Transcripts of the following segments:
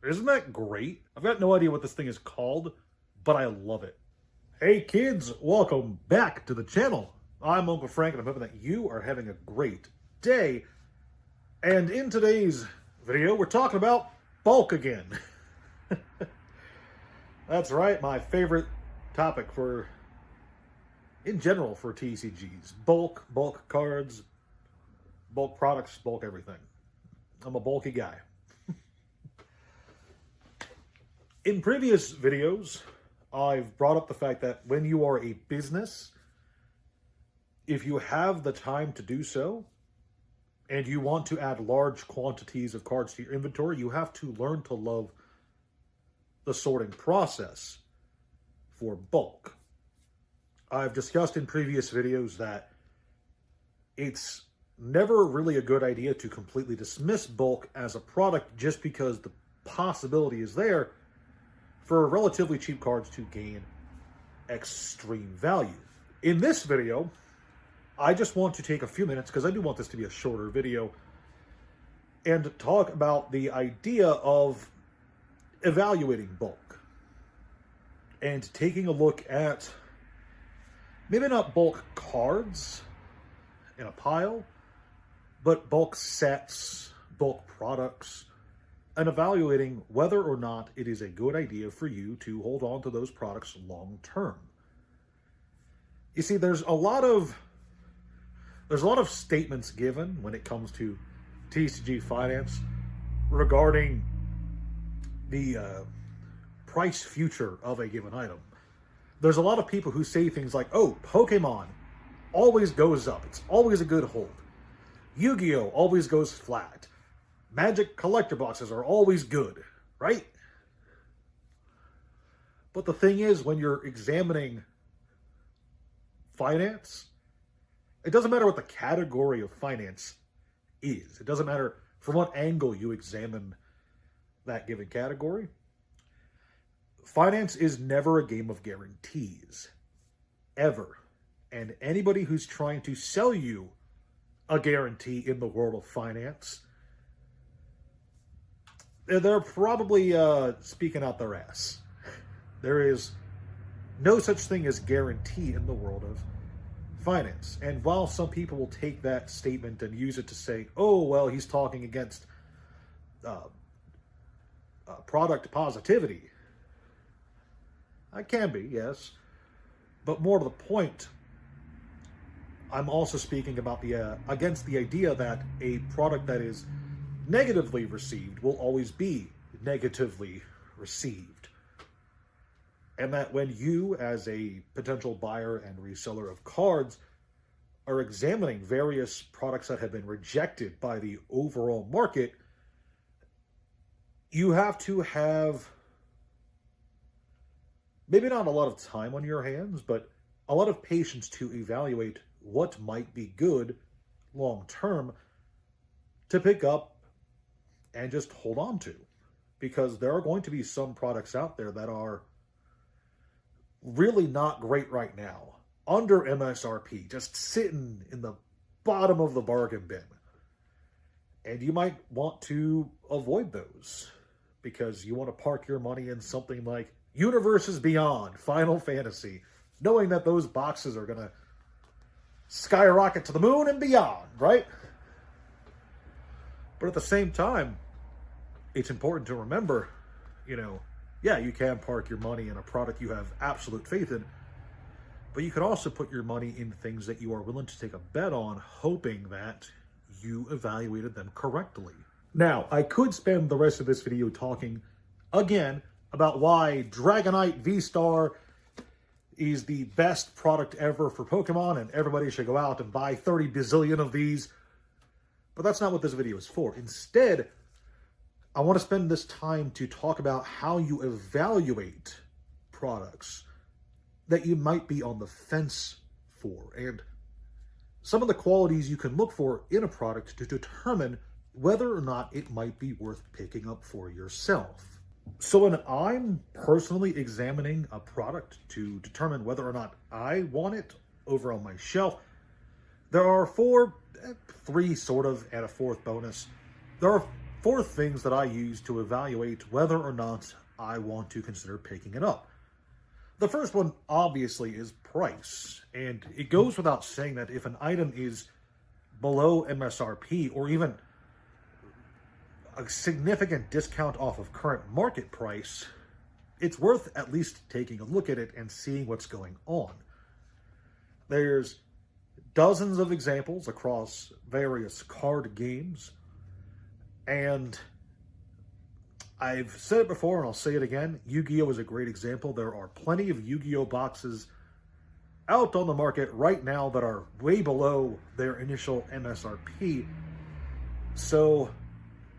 Isn't that great? I've got no idea what this thing is called, but I love it. Hey kids, welcome back to the channel. I'm Uncle Frank, and I'm hoping that you are having a great day. And in today's video, we're talking about bulk again. That's right, my favorite topic in general for TCGs. Bulk cards, bulk products, bulk everything. I'm a bulky guy. In previous videos, I've brought up the fact that when you are a business, if you have the time to do so, and you want to add large quantities of cards to your inventory, you have to learn to love the sorting process for bulk. I've discussed in previous videos that it's never really a good idea to completely dismiss bulk as a product just because the possibility is there for relatively cheap cards to gain extreme value. In this video, I just want to take a few minutes, because I do want this to be a shorter video, and talk about the idea of evaluating bulk and taking a look at maybe not bulk cards in a pile, but bulk sets, bulk products, and evaluating whether or not it is a good idea for you to hold on to those products long term. You see, there's a lot of statements given when it comes to TCG finance regarding the price future of a given item. There's a lot of people who say things like, oh, Pokemon always goes up. It's always a good hold. Yu-Gi-Oh! Always goes flat. Magic collector boxes are always good, right? But the thing is, when you're examining finance, it doesn't matter what the category of finance is. It doesn't matter from what angle you examine that given category. Finance is never a game of guarantees, ever. And anybody who's trying to sell you a guarantee in the world of finance, they're probably speaking out their ass. There is no such thing as guarantee in the world of finance. And while some people will take that statement and use it to say, oh, well, he's talking against product positivity. I can be, yes. But more to the point, I'm also speaking about against the idea that a product that is negatively received will always be negatively received. And that when you, as a potential buyer and reseller of cards, are examining various products that have been rejected by the overall market, you have to have maybe not a lot of time on your hands, but a lot of patience to evaluate what might be good long term to pick up and just hold on to. Because there are going to be some products out there that are really not great right now, under MSRP, just sitting in the bottom of the bargain bin. And you might want to avoid those because you want to park your money in something like Universes Beyond, Final Fantasy, knowing that those boxes are going to skyrocket to the moon and beyond, right? But at the same time, it's important to remember, yeah, you can park your money in a product you have absolute faith in, but you can also put your money in things that you are willing to take a bet on, hoping that you evaluated them correctly. Now, I could spend the rest of this video talking, again, about why Dragonite V-Star is the best product ever for Pokemon, and everybody should go out and buy 30 bazillion of these. But that's not what this video is for. Instead, I want to spend this time to talk about how you evaluate products that you might be on the fence for, and some of the qualities you can look for in a product to determine whether or not it might be worth picking up for yourself. So when I'm personally examining a product to determine whether or not I want it over on my shelf, there are three sort of, and a fourth bonus. There are 4 things that I use to evaluate whether or not I want to consider picking it up. The first one, obviously, is price. And it goes without saying that if an item is below MSRP or even a significant discount off of current market price, it's worth at least taking a look at it and seeing what's going on. There's dozens of examples across various card games, and I've said it before and I'll say it again, Yu-Gi-Oh! Is a great example. There are plenty of Yu-Gi-Oh! Boxes out on the market right now that are way below their initial MSRP. So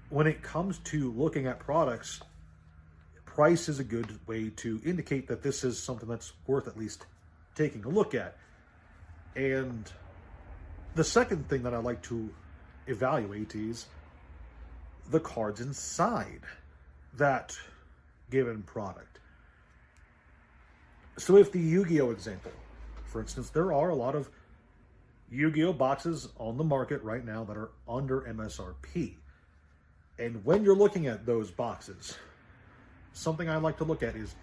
when it comes to looking at products, price is a good way to indicate that this is something that's worth at least taking a look at. And the second thing that I like to evaluate is the cards inside that given product. So if the Yu-Gi-Oh! Example, for instance, there are a lot of Yu-Gi-Oh! Boxes on the market right now that are under MSRP. And when you're looking at those boxes, something I like to look at is,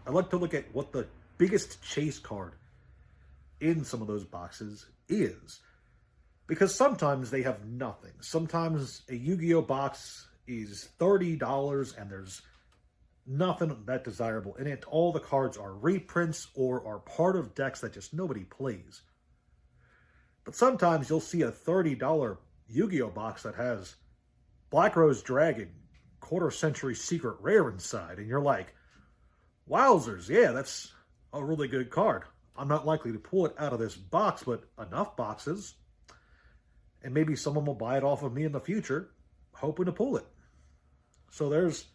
I like to look at what the biggest chase card in some of those boxes is. Because sometimes they have nothing. Sometimes a Yu-Gi-Oh! Box is $30 and there's nothing that desirable in it. All the cards are reprints or are part of decks that just nobody plays. But sometimes you'll see a $30 Yu-Gi-Oh! Box that has Black Rose Dragon, quarter century secret rare inside, and you're like, wowzers, yeah, that's a really good card. I'm not likely to pull it out of this box, but enough boxes, and maybe someone will buy it off of me in the future, hoping to pull it. So there's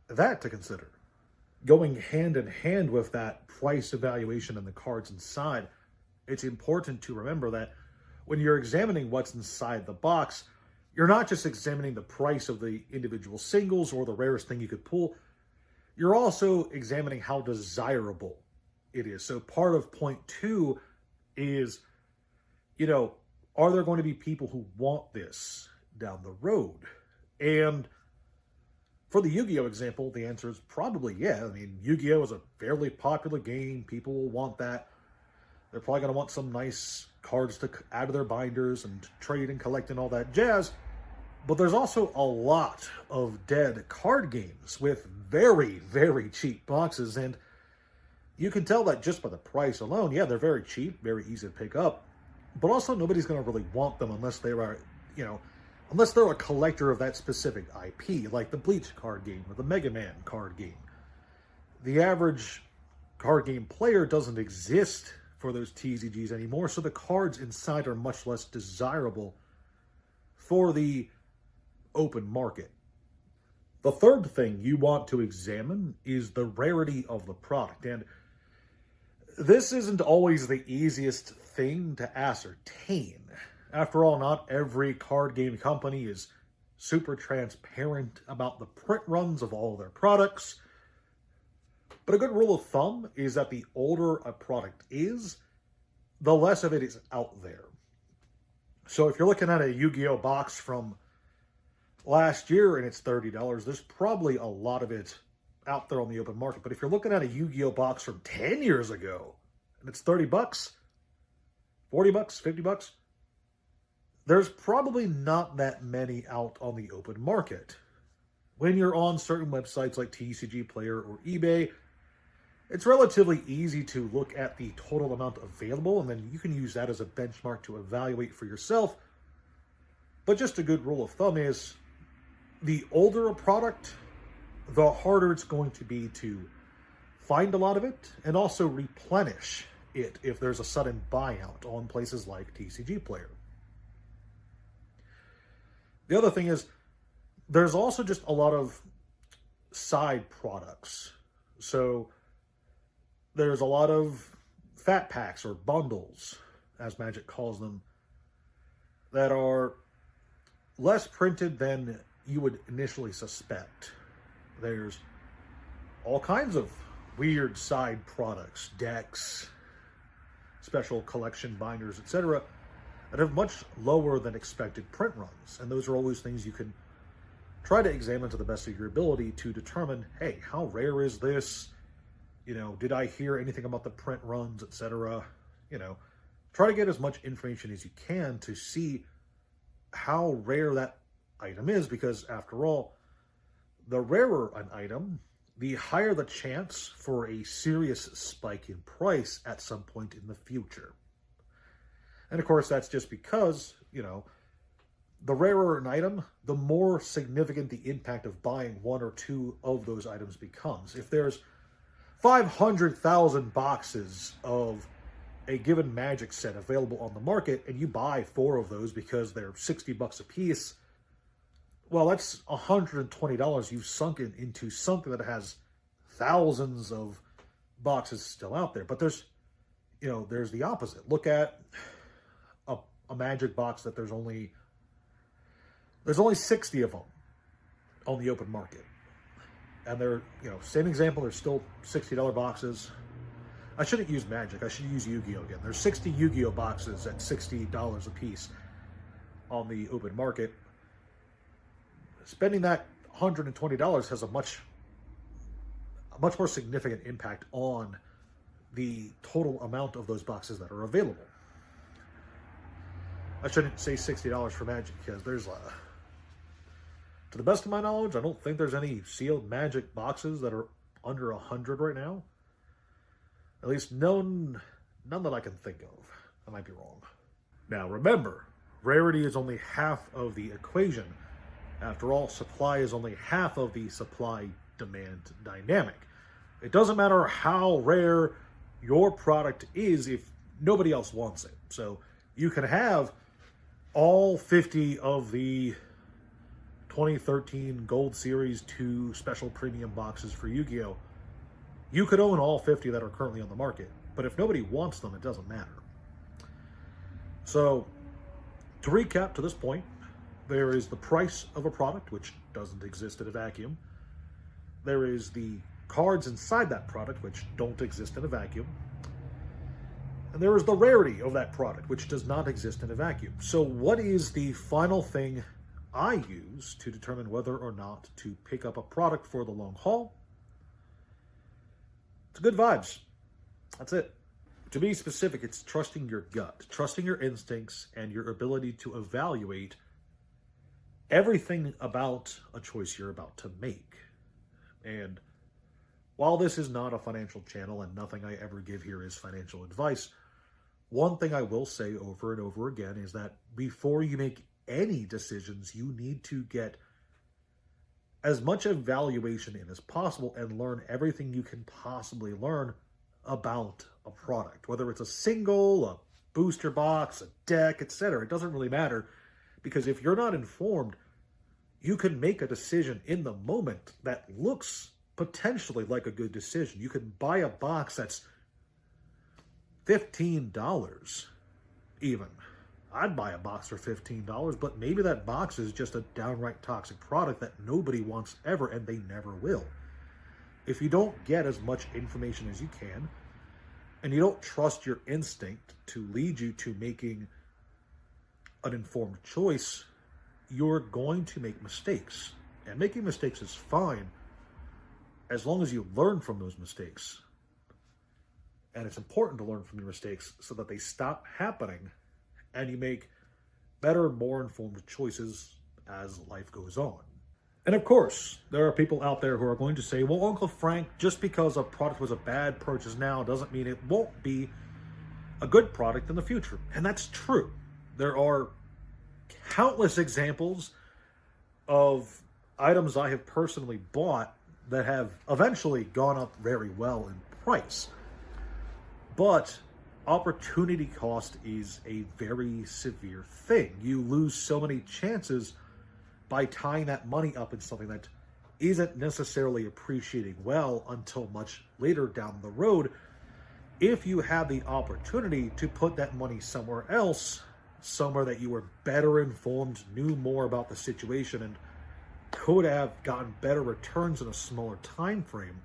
that to consider. Going hand in hand with that price evaluation and the cards inside, it's important to remember that when you're examining what's inside the box, you're not just examining the price of the individual singles or the rarest thing you could pull. You're also examining how desirable it is. So part of point 2 is, are there going to be people who want this down the road? And for the Yu-Gi-Oh! Example, the answer is probably yeah. I mean, Yu-Gi-Oh! Is a fairly popular game. People will want that. They're probably going to want some nice cards to add to their binders and trade and collect and all that jazz. But there's also a lot of dead card games with very, very cheap boxes. And you can tell that just by the price alone. Yeah, they're very cheap, very easy to pick up. But also nobody's going to really want them unless they are, unless they're a collector of that specific IP, like the Bleach card game or the Mega Man card game. The average card game player doesn't exist for those TCGs anymore, so the cards inside are much less desirable for the open market. The third thing you want to examine is the rarity of the product. And this isn't always the easiest thing to ascertain. After all, not every card game company is super transparent about the print runs of all their products. But a good rule of thumb is that the older a product is, the less of it is out there. So if you're looking at a Yu-Gi-Oh! Box from last year and it's $30, there's probably a lot of it out there on the open market. But if you're looking at a Yu-Gi-Oh! Box from 10 years ago and it's $30, $40, $50, there's probably not that many out on the open market. When you're on certain websites like TCG Player or eBay, it's relatively easy to look at the total amount available, and then you can use that as a benchmark to evaluate for yourself. But just a good rule of thumb is, the older a product, the harder it's going to be to find a lot of it, and also replenish it if there's a sudden buyout on places like TCG Player. The other thing is, there's also just a lot of side products. So there's a lot of fat packs or bundles, as Magic calls them, that are less printed than you would initially suspect. There's all kinds of weird side products, decks, special collection binders, etc., that have much lower than expected print runs. And those are always things you can try to examine to the best of your ability to determine, hey, how rare is this? Did I hear anything about the print runs, etc.? Try to get as much information as you can to see how rare that item is, because after all, the rarer an item, the higher the chance for a serious spike in price at some point in the future. And of course, that's just because, the rarer an item, the more significant the impact of buying one or two of those items becomes. If there's 500,000 boxes of a given Magic set available on the market, and you buy 4 of those because they're $60 a piece, well, that's $120 you've sunken into something that has thousands of boxes still out there. But there's the opposite. Look at a Magic box that there's only 60 of them on the open market. And they're, same example, they're still $60 boxes. I shouldn't use Magic, I should use Yu-Gi-Oh again. There's 60 Yu-Gi-Oh boxes at $60 a piece on the open market. Spending that $120 has a much more significant impact on the total amount of those boxes that are available. I shouldn't say $60 for Magic, because there's to the best of my knowledge, I don't think there's any sealed Magic boxes that are under 100 right now. At least none that I can think of. I might be wrong. Now remember, rarity is only half of the equation. After all, supply is only half of the supply-demand dynamic. It doesn't matter how rare your product is if nobody else wants it. So you can have all 50 of the 2013 Gold Series 2 special premium boxes for Yu-Gi-Oh! You could own all 50 that are currently on the market, but if nobody wants them, it doesn't matter. So, to recap to this point, there is the price of a product, which doesn't exist in a vacuum. There is the cards inside that product, which don't exist in a vacuum. And there is the rarity of that product, which does not exist in a vacuum. So what is the final thing I use to determine whether or not to pick up a product for the long haul? It's good vibes. That's it. To be specific, it's trusting your gut, trusting your instincts, and your ability to evaluate everything about a choice you're about to make. And while this is not a financial channel and nothing I ever give here is financial advice, one thing I will say over and over again is that before you make any decisions, you need to get as much evaluation in as possible and learn everything you can possibly learn about a product. Whether it's a single, a booster box, a deck, etc. It doesn't really matter, because if you're not informed, you can make a decision in the moment that looks potentially like a good decision. You can buy a box that's $15 even. I'd buy a box for $15, but maybe that box is just a downright toxic product that nobody wants ever, and they never will. If you don't get as much information as you can, and you don't trust your instinct to lead you to making an informed choice, you're going to make mistakes. And making mistakes is fine as long as you learn from those mistakes. And it's important to learn from your mistakes so that they stop happening and you make better, more informed choices as life goes on. And of course, there are people out there who are going to say, well, Uncle Frank, just because a product was a bad purchase now doesn't mean it won't be a good product in the future. And that's true. There are countless examples of items I have personally bought that have eventually gone up very well in price. But opportunity cost is a very severe thing. You lose so many chances by tying that money up in something that isn't necessarily appreciating well until much later down the road. If you have the opportunity to put that money somewhere else, somewhere that you were better informed, knew more about the situation, and could have gotten better returns in a smaller time frame,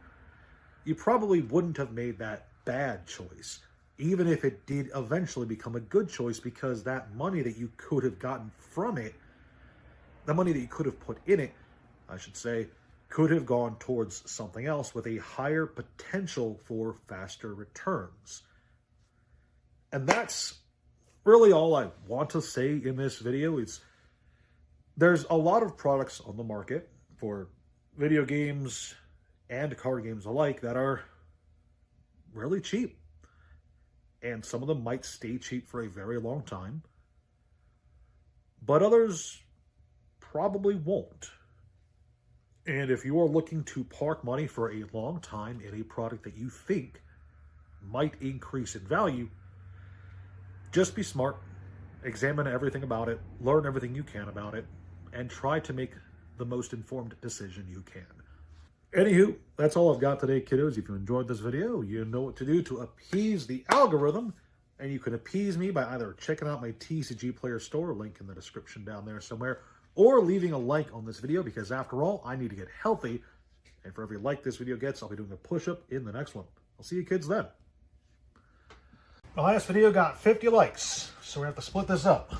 you probably wouldn't have made that bad choice, even if it did eventually become a good choice, because that money that you could have gotten from it, the money that you could have put in it, I should say, could have gone towards something else with a higher potential for faster returns. And that's really all I want to say in this video. There's a lot of products on the market for video games and card games alike that are really cheap. And some of them might stay cheap for a very long time. But others probably won't. And if you are looking to park money for a long time in a product that you think might increase in value, just be smart, examine everything about it, learn everything you can about it, and try to make the most informed decision you can. Anywho, that's all I've got today, kiddos. If you enjoyed this video, you know what to do to appease the algorithm, and you can appease me by either checking out my TCG Player store, link in the description down there somewhere, or leaving a like on this video, because after all, I need to get healthy, and for every like this video gets, I'll be doing a push-up in the next one. I'll see you kids then. The last video got 50 likes, so we have to split this up.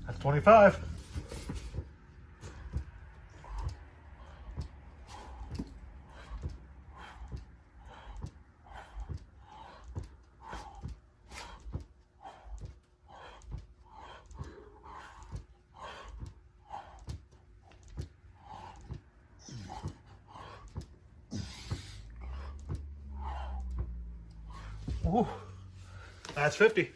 That's 25. Ooh, that's 50.